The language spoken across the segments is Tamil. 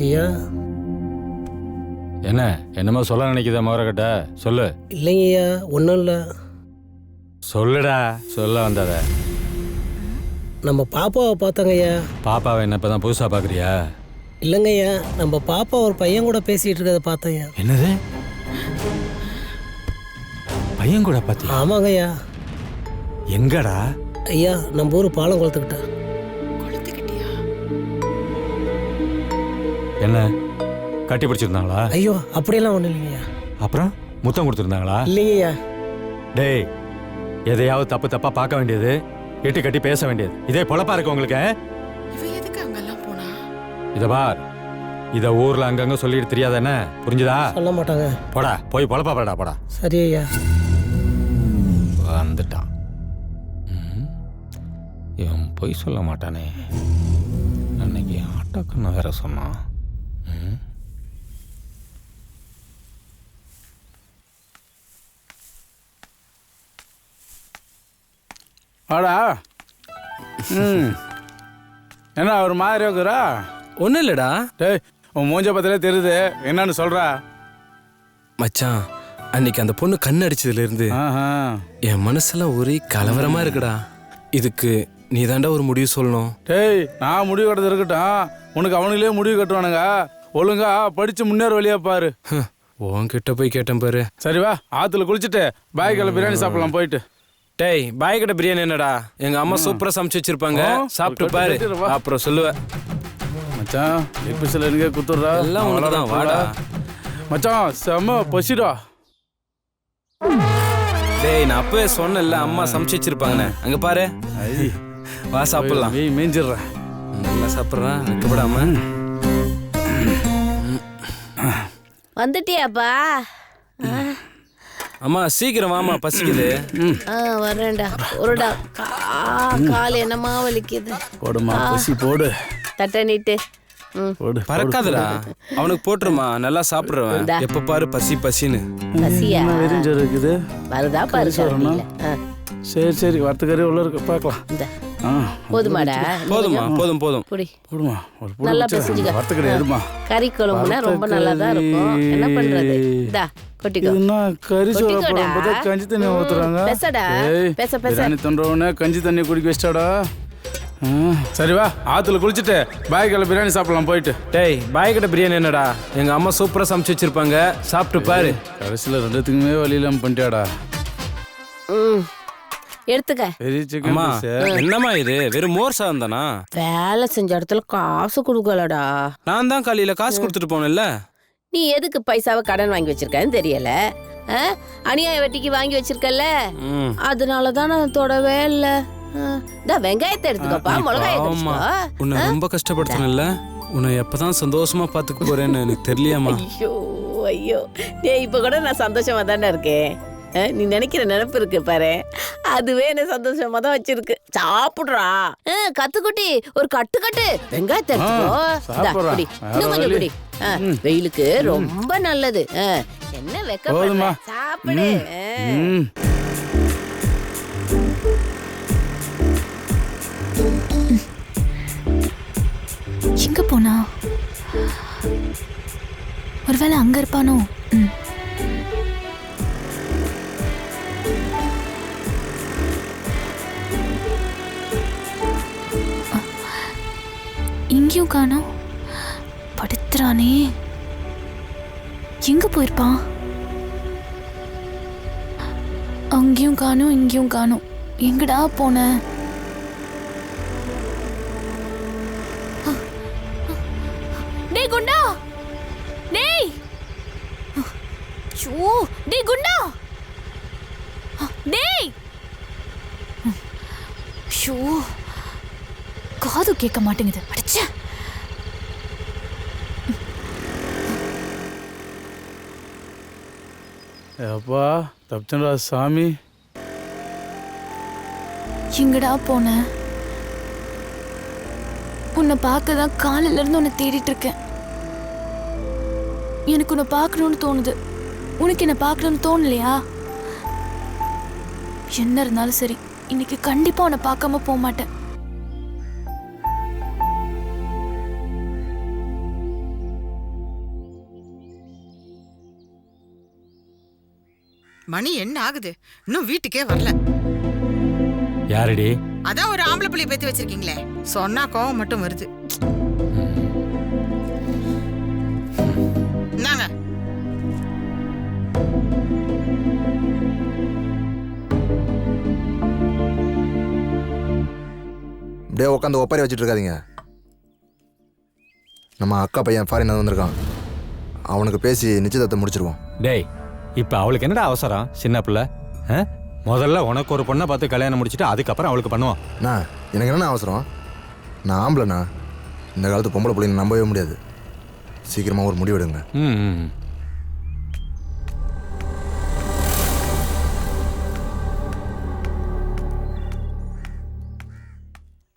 ஐயா. என்ன என்னமோ சொல்ல நினைக்குதா மோரக்கட்ட? சொல்லு. இல்லைங்க ஐயா, ஒன்றும் இல்லை. சொல்லுடா. சொல்ல வந்தத. நம்ம பாப்பாவை பார்த்தாங்க ஐயா. பாப்பாவை என்ன இப்பதான் புதுசா பாக்குறியா? இல்லைங்க ஐயா, நம்ம பாப்பா ஒரு பையன் கூட பேசிட்டு இருக்கதை பார்த்தேன். என்னது? பையன் கூட பாத்தியா? ஆமாங்க ஐயா. எங்கடா? ஐயா, நம்ம ஊர் பாலம் குளத்துக்கிட்ட. என்ன கட்டி பிடிச்சிருந்தாங்களா? ஐயோ, அப்படியெல்லாம் ஒன்றும் இல்லைங்கய்யா. அப்புறம் முத்தம் கொடுத்துருந்தாங்களா? இல்லைங்கய்யா. டேய், எதையாவது தப்பு தப்பா பார்க்க வேண்டியது, எட்டு கட்டி பேச வேண்டியது, இதே பொழப்பா இருக்கு உங்களுக்கு? இத பார், இத ஊர்ல அங்கங்க சொல்லிட்டு தெரியாத என்ன? புரிஞ்சுதா? சொல்ல மாட்டாங்க. போடா, போய் பொழப்பா பாடா. போடா. சரி ஐயா. வந்துட்டான். இவன் பொய் சொல்ல மாட்டானே. அன்னைக்கு ஆட்டோக்கண்ண வேற சொன்னான். ஆடா. என்ன ஒரு மாதிரி இருக்குறா? ஒன்றும் இல்லைடா. டேய், உன் மூஞ்ச பத்திலே தெரியுது, என்னன்னு சொல்றா? மச்சான், அன்னைக்கு அந்த பொண்ணு கண் அடிச்சதுலேருந்து என் மனசெல்லாம் ஒரே கலவரமா இருக்குடா. இதுக்கு நீ தாண்டா ஒரு முடிவு சொல்லணும். டேய், நான் முடிவு கட்டுறது இருக்கட்டும், உனக்கு அவனுங்களே முடிவு கட்டுவானுங்க. ஒழுங்கா படிச்சு முன்னேற வழியா பாரு. உன்கிட்ட போய் கேட்டேன் பாரு. சரி வா, ஆத்துல குளிச்சுட்டு பாய்க்கல பிரியாணி சாப்பிடலாம் போயிட்டு. டேய், பாய் கிட்ட பிரியாணி என்னடா? எங்க அம்மா சூப்பரா சமைச்சு வச்சிருப்பாங்க, சாப்பிட்டு பாரு, அப்புறம் சொல்லுவேன். மச்சான், எபிசோட்ல எனக்கே குத்துறா. எல்லாம் உனக்கு தான், வாடா. மச்சான், செம்ம பசிடா. டேய், நான் அப்பவே சொன்னேன்ல, அம்மா சமைச்சு வச்சிருப்பாங்கன்னு. அங்க பாரு, வா சாப்பிடலாம். மேய்ஞ்சிடுறேன். நல்லா சாப்பிட்றான், வைக்கப்படாம. வந்துட்டியாப்பா? அம்மா சீக்கிரம் வாமா, பசிக்குது. வரேன்டா. ஒருடா கால் என்னமா வலிக்குது. போடுமா, பசி போடு. தட்ட நீட்டு. போடு. பறக்காதடா, அவனுக்கு போட்டுருமா, நல்லா சாப்பிடுறவன். எப்ப பாரு பசி பசின்னு. பசியா இருக்குது? வருதா பாரு. சரி சரி, வறுத்துக்கறி உள்ள இருக்கு, பார்க்கலாம். போதுமாடா? போதுமா, போதும் போதும். போடுமா, நல்லா பசிச்சுக்க. வறுத்துக்கறி எதுமா? கறி குழம்புனா ரொம்ப நல்லா தான் இருக்கும். என்ன பண்றது? இந்தா கொட்டிக்கோ. கறி சோறு போடும்போது கஞ்சி தண்ணி ஊத்துறாங்க. பேசடா, பேச பேச. பிரியாணி தொண்டவனே கஞ்சி தண்ணி குடிக்க வச்சிட்டாடா. சரி வா, ஆத்துல குளிச்சுட்டு பாய்க்கல பிரியாணி சாப்பிடலாம் போயிட்டு. டேய், பாய் கிட்ட பிரியாணி என்னடா? எங்க அம்மா சூப்பரா சமைச்சு வச்சிருப்பாங்க, சாப்பிட்டு பாரு. கடைசியில் ரெண்டுத்துக்குமே வழி இல்லாம பண்ணிட்டாடா. எடுத்துக்க. அம்மா, என்னம்மா இது? வெறும் மோர் சாதம் தானா? வேலை செஞ்ச இடத்துல காசு கொடுக்கலடா. நான் தான் காலையில காசு கொடுத்துட்டு போனேன்ல. நீ எதுக்கு பைசாவை கடன் வாங்கி வச்சிருக்கன்னு தெரியல. அநியாய வட்டிக்கு வாங்கி வச்சிருக்கல, அதனாலதான் நான் தொடவே இல்ல. வெங்காயத்தை எடுத்துக்கப்பா, மிளகாய எடுத்துக்கோ. உன்னை ரொம்ப கஷ்டப்படுத்தணும்ல, உன்னை எப்பதான் சந்தோஷமா பாத்துக்க போறேன்னு எனக்கு தெரியலையாமா. ஐயோ ஐயோ, இப்ப கூட நான் சந்தோஷமா தானே இருக்கேன். நீ நினைக்கிற நினைப்பு இருக்கு பாரு, அதுவே என்ன சந்தோஷமா தான் வச்சிருக்கு. சாப்பிடுறா கத்துக்குட்டி, ஒரு கட்டு வெங்காயத்தை எடுத்துக்கோ. இன்னும் கொஞ்சம் குடி, வெயிலுக்கு ரொம்ப நல்லது. என்ன வெக்க, சாப்பிடு. எங்க போனா? ஒருவேளை அங்க இருப்பானோ? இங்கேயும் காணோம். படுத்துறானே, எங்க போயிருப்பான்? அங்கேயும் காணோம், இங்கேயும் காணோம். எங்கடா போன? டேய் குண்டா, டேய், டேய் குண்டா, டேய். ஷோ, காது கேட்க மாட்டேங்குது. அடிச்ச அப்பா, தப்பிச்சா சாமி. எங்கடா போன? உன்னை பார்க்க தான் காலையில இருந்து உன்னை தேடிட்டு இருக்கேன். எனக்கு உன்னை பார்க்கணும்னு தோணுது. உனக்கு என்ன பார்க்கணும்னு தோணலையா? என்ன இருந்தாலும் சரி, இன்னைக்கு கண்டிப்பா உன்னை பார்க்காம போக மாட்டேன். மணி என்ன ஆகுது? இன்னும் வீட்டுக்கே வரல. யாரடி? அதான் ஒரு ஆம்பளை புள்ளைய பெத்து வச்சிருக்கீங்களே, சொன்னா கோவம் மட்டும் வருது. என்னங்க? அப்படியே உட்காந்து ஒப்பாரி வச்சுட்டு இருக்காதீங்க. நம்ம அக்கா பையன் ஃபாரின் வந்திருக்கான், அவனுக்கு பேசி நிச்சயதார்த்தத்தை முடிச்சிருவோம். டேய், இப்போ அவளுக்கு என்னடா அவசரம்? சின்ன பிள்ளை. முதல்ல உனக்கு ஒரு பொண்ணை பார்த்து கல்யாணம் முடிச்சுட்டு அதுக்கப்புறம் அவளுக்கு பண்ணுவான். நான் எனக்கு என்ன அவசரம்? நான் ஆம்பளைண்ணா. இந்த காலத்து பொம்பளை பிள்ளைங்க நம்பவே முடியாது. சீக்கிரமாக ஒரு முடிவெடுங்க. ம்.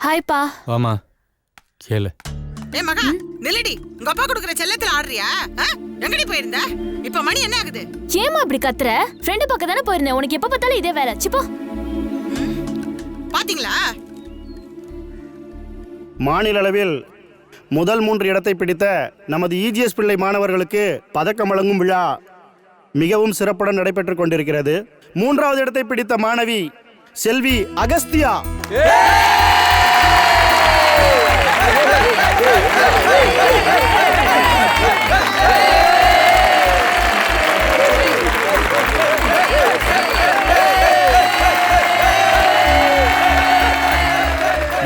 ஹாய்ப்பா. வாமா, கேளு. மகா நில்லடி, உங்க அப்பா கொடுக்குற செல்லத்துல ஆடுறியா? எங்கடி போயிருந்த? இப்ப மணி என்ன ஆகுது? ஏமா இப்படி கத்துற? ஃப்ரெண்ட் பக்கம் தானே போயிருந்தேன். உனக்கு எப்ப பார்த்தாலும் இதே வேலை. சிப்போ. பாத்தீங்களா? மாநில அளவில் முதல் 3 இடத்தை பிடித்த நமது இஜிஎஸ் பிள்ளை மாணவர்களுக்கு பதக்கம் வழங்கும் விழா மிகவும் சிறப்புடன் நடைபெற்றுக் கொண்டிருக்கிறது. 3வது இடத்தை பிடித்த மாணவி செல்வி அகஸ்தியா.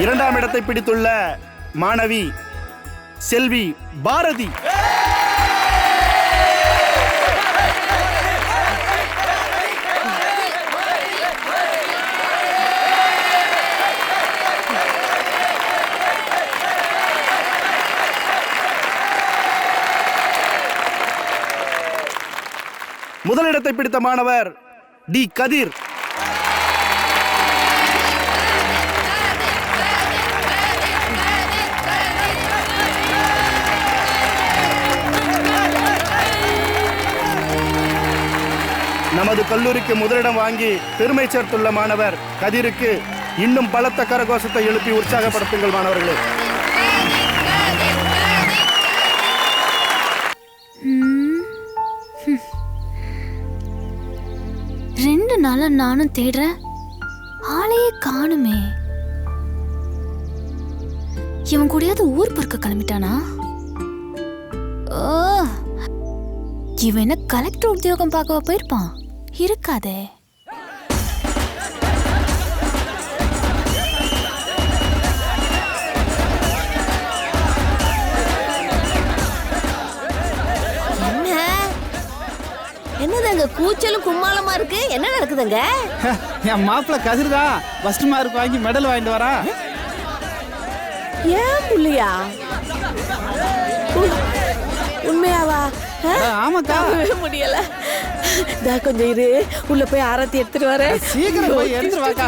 இரண்டாம் இடத்தை பிடித்துள்ள மாணவி செல்வி பாரதி. முதலிடத்தை பிடித்த மாணவர் டி கதிர். நமது கல்லூரிக்கு முதலிடம் வாங்கி பெருமை சேர்த்துள்ள மாணவர் கதிருக்கு இன்னும் பலத்த கரகோஷத்தை எழுப்பி உற்சாகப்படுத்துங்கள் மாணவர்களே. ரெண்டு நாளா நானும் தேடுறேன், ஆளையே காணுமே. இவன் கூடயாவது ஊர் பொறுக்க கிளம்பிட்டானா? இவன் என்ன கலெக்டர் உத்தியோகம் பார்க்கவா போயிருப்பான்? இருக்காதே. என்னதுங்க கூச்சலும் கும்மாளமா இருக்கு? என்ன நடக்குதுங்க? என் மாப்பிள்ள கதிர்தா ஃபர்ஸ்ட் மார்க் வாங்கி மெடல் வாங்கிட்டு வரா. ஏன் புள்ளியா? உண்மையாவா? ஆமாக்கா. முடியல. கொஞ்சம் இரு, உள்ள போய் ஆரத்தி எடுத்துட்டு வரேன். சீக்கிரம் போய் எடுத்துட்டு வாக்கா.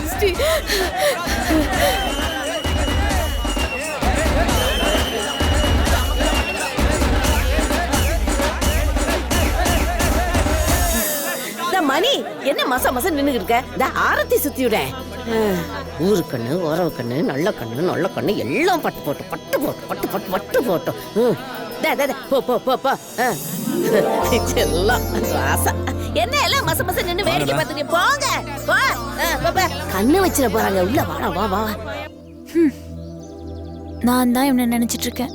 மணி என்ன மச மச நின்னுகிட்டு இருக்க? இந்த ஆரத்தி சுத்தி விட. ஊரு கண்ணு, உறவு கண்ணு, நல்ல கண்ணு, நல்ல கண்ணு எல்லாம் பட்டு போட்டு பட்டு போட்டு பட்டு பட்டு பட்டு போட்டோம். என்ன எல்லாம் மச மச நின்னு வேடிக்கை பார்த்துட்டு போங்க. கண்ணு வச்சிட போறாங்க. உள்ள வாடா, வா வா. நான் தான் இவனை நினைச்சிட்டு இருக்கேன்.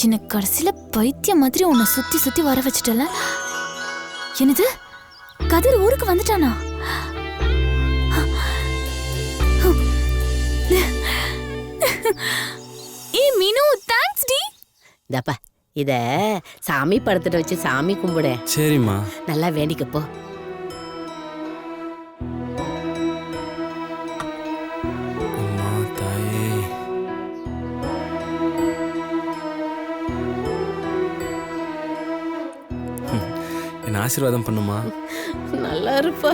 எனக்கு கடைசியில பைத்தியம் மாதிரி உன்னை சுத்தி சுத்தி வர வச்சுட்டல. என்னது, கதிர் ஊருக்கு வந்துட்டானா? மீனு, தேங்க்ஸ் டி. தப்பா இத சாமி படத்துல வச்சு சாமி கும்பிடு. சரிம்மா. நல்லா வேண்டிக்கப்போ. அம்மா தாயே, என்ன ஆசீர்வாதம் பண்ணுமா. நல்லா இருப்பா.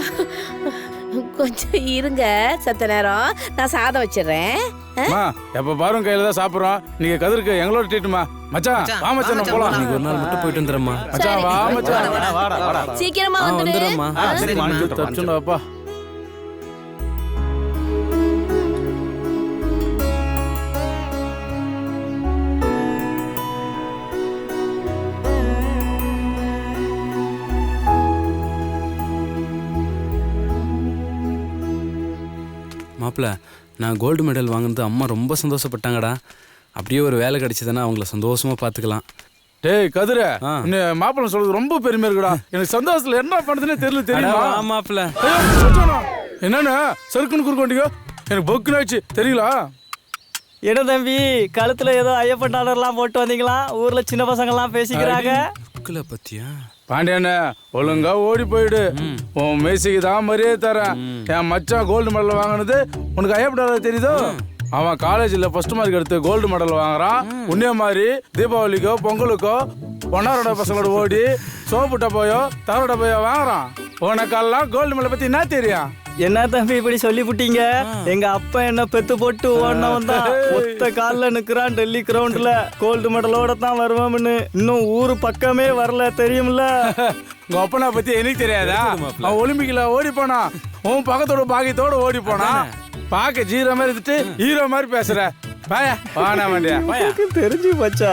கொஞ்சம் இருங்க, சத்த நேரம் நான் சாதம் வச்சிடுறேன். எப்ப பாரும் கையில தான் சாப்பிடுறோம். நீங்க கதிருக்கு எங்களோட ட்ரீட்டுமா. மச்சான் வா மச்சான், நம்ம போலாம். நீங்க ஒரு நாள் மட்டும் போயிட்டு வந்துடுறேம்மா. மச்சான் வா மச்சான். சீக்கிரமா வந்துடுறேம்மா. தச்சுண்டாப்பா. மாப்பிள்ள நான் கோல்டு மெடல் வாங்கினது அம்மா ரொம்ப சந்தோஷப்பட்டாங்கடா. அப்படியே ஒரு வேலை கிடைச்சதுன்னா அவங்கள சந்தோஷமா பார்த்துக்கலாம். டேய் கதிர, மாப்பிள்ளை சொல்றது ரொம்ப பெருமையா இருக்குடா. எனக்கு சந்தோஷத்துல என்ன பண்ணுறதுன்னே தெரியல. தெரியுமா மாப்பிள்ள? என்னன்னு சறுக்குன்னு குறுக்கோண்டிங்க, எனக்கு பொக்குனாச்சு தெரியல. என்ன தம்பி, கழுத்துல ஏதோ ஐயப்பன் டாலர்லாம் போட்டு வந்தீங்களா? ஊர்ல சின்ன பசங்கள்லாம் பேசிக்கிறாங்க. புக்கில் பத்தியா பாண்டியண்ணே, ஒழுங்கா ஓடி போயிடு. உன் மேசிக்கு தான் மரியாதை தரேன். என் மச்சான் கோல்டு மெடல் வாங்கினது உனக்கு ஐயப்படாத தெரியுதோ? அவன் காலேஜில் ஃபர்ஸ்ட் மார்க் எடுத்து கோல்டு மெடல் வாங்குறான். உன்னே மாதிரி தீபாவளிக்கோ பொங்கலுக்கோ பொன்னாரோட பசங்களோட ஓடி சோப்பு டப்பையோ தவறு டப்பையோ வாங்குறான். உனக்கெல்லாம் கோல்டு மெடல் பத்தி என்ன தெரியும்? என்ன தம்பி இப்படி சொல்லி புட்டீங்க? எங்க அப்பா என்ன பெத்து போட்டு ஓடினவன் தான். ஒத்த காலில் நிக்கிறான் டெல்லி கிரவுண்ட்ல. கோல்டு மெடலோட தான் வருவான்னு இன்னும் ஊரு பக்கமே வரல, தெரியும்ல? உங்க அப்பனா பத்தி எனக்கு தெரியாதா? அவன் ஒலிம்பிக்ல ஓடி போனா, உன் பக்கத்தோட பாக்கியத்தோட ஓடி போனா. பாக்க ஜீரோ மாதிரி இருந்துட்டு ஹீரோ மாதிரி பேசுற. பாயா வானா வண்டியா தெரிஞ்சு பச்சா.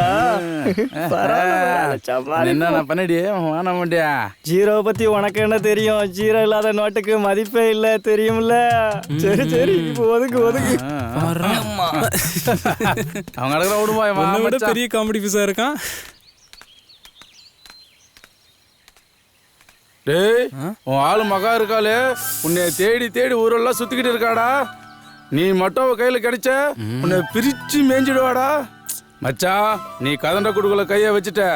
என்ன பண்ணடி வானா வண்டியா? ஜீரோ பத்தி உனக்கு என்ன தெரியும்? ஜீரோ இல்லாத நோட்டுக்கு மதிப்பே இல்ல, தெரியும்ல? சரி சரி, இப்போ ஒதுக்கு ஒதுக்கு. அவங்க நடக்கிற விடுமா பெரிய காமெடி பீஸா இருக்கான். டேய், உன் ஆளு மகா இருக்காளே, உன்னை தேடி தேடி ஊரெல்லாம் சுத்திக்கிட்டு இருக்காடா. நீ மட்டும் கையில கிடைச்ச உன்னை பிரிச்சு மேய்ஞ்சிடுவாடா. மச்சான், நீ கதண்ட குடுக்கல கைய வச்சுட்ட.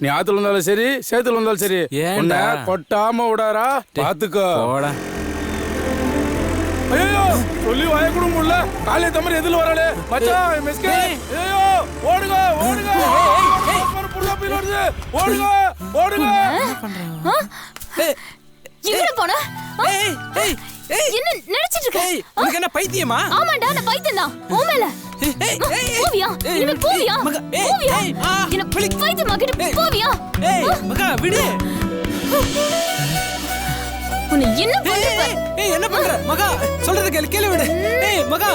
நீ ஆத்துல இருந்தாலும் சரி சேத்துல இருந்தாலும் சரி உன்னை கொட்டாம விடாரா, பாத்துக்கோ. ஐயோ, சொல்லி வாய கூட முடியல. காலைய தம்பி எதில் வராளே மச்சான், மிஸ்கே. ஐயோ, ஓடுங்க ஓடுங்க, புள்ள பீல் வருது, ஓடுங்க ஓடுங்க. எங்க போன? என்ன நினைச்சிட்டு இருக்க? உனக்கு என்ன பைத்தியமா? ஆமாடா, நான் பைத்தியம் தான். ஓ மேல போவியா? இனிமே போவியா? போவியா? என்ன பைத்தியமா கிட்ட போவியா? மகா விடு. உன்னை என்ன பண்ற? என்ன பண்ற மகா? சொல்றது கேளு, கேளு விடு. மகா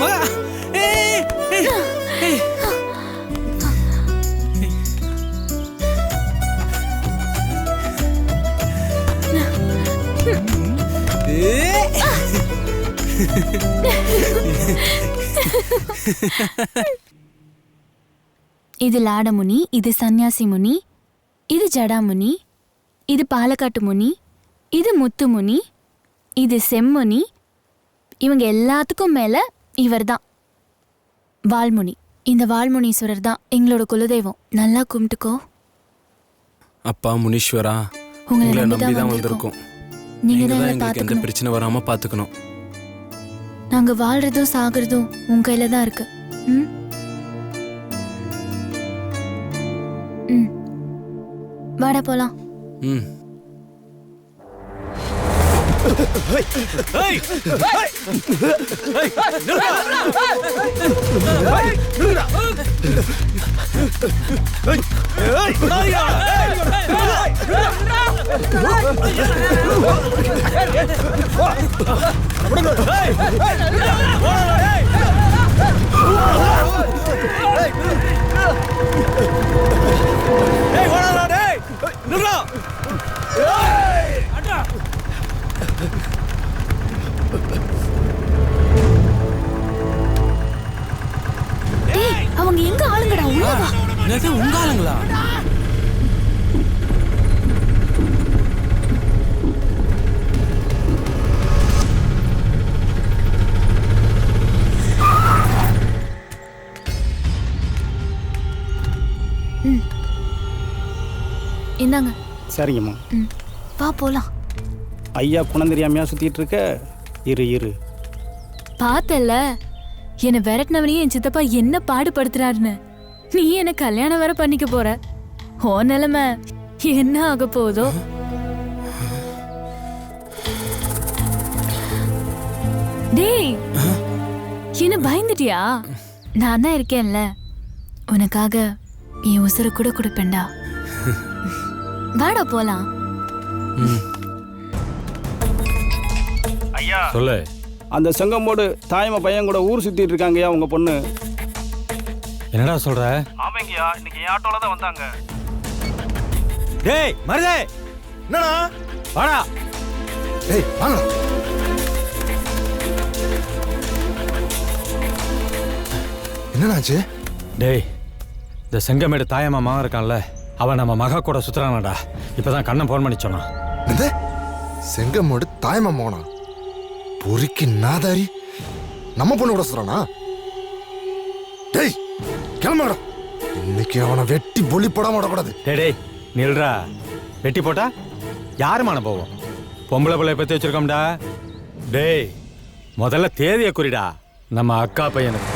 மகா இது லாடமுனி, இது சன்னியாசி முனி, இது ஜடாமுனி, இது பாலக்காட்டு முனி, இது முத்துமுனி, இது செம்முனி. இவங்க எல்லாத்துக்கும் மேல இவர்தான் வால்முனி. இந்த வால்முனீஸ்வரர் தான் எங்களோட குலதெய்வம். நல்லா கும்பிட்டுக்கோ. அப்பா முனீஸ்வரா, உங்களை நம்பிதான் வந்திருக்கோம். நீங்க தான் எங்களுக்கு எந்த பிரச்சனை வராம பாத்துக்கணும். நாங்க வாழ்றதும் சாகுறதும் உங்க கையில தான் இருக்கு. வாடா போலாம். அவங்க எங்க ஆளுங்கடா? உள்ளவா? என்னது உங்க ஆளுங்களா? இந்தாங்க. சரிங்கம்மா. வா போலாம். ஐயா குணம் தெரியாமையா சுத்திட்டு இருக்க? இரு இரு. பார்த்தல, என்னை விரட்டினவனையே என் சித்தப்பா என்ன பாடுபடுத்துறாருன்னு. நீ என்ன கல்யாணம் வேற பண்ணிக்க போற. ஓ நிலைமை என்ன ஆக போதோ. டேய், என்ன பயந்துட்டியா? நான் தான் இருக்கேன்ல, உனக்காக என் உசுர கூட கொடுப்பேன்டா. வாடா போலாம். ஐயா சொல்லு. அந்த செங்கம்போடு தாயம்மா பையன் கூட ஊர் சுத்திட்டு இருக்காங்கய்யா உங்க பொண்ணு. என்னடா சொல்ற? ஆமாங்கய்யா, இன்னைக்கு என் ஆட்டோல தான் வந்தாங்க. டேய் மருதே, என்னடா? வாடா. டேய் வாங்க. என்னண்ணாச்சு? டேய், இந்த செங்கமேடு தாயம்மா மகன் இருக்கான்ல, அவன் நம்ம மகா கூட சுத்துறானடா. இப்பதான் கண்ணன் ஃபோன் பண்ணி சொன்னான். இந்த செங்கமோடு தாய்மா மோனா பொறுக்கி நாதாரி நம்ம பொண்ணு கூட சொல்றானா? டேய் கிளம்புடா, இன்னைக்கு அவனை வெட்டி பொலி போடாம விடக்கூடாது. டேய் நில்றா, வெட்டி போட்டா யாருமான போவோம்? பொம்பளை பிள்ளைய பத்தி வச்சிருக்கோம்டா. டேய் முதல்ல தேதியை குறிடா, நம்ம அக்கா பையனுக்கு.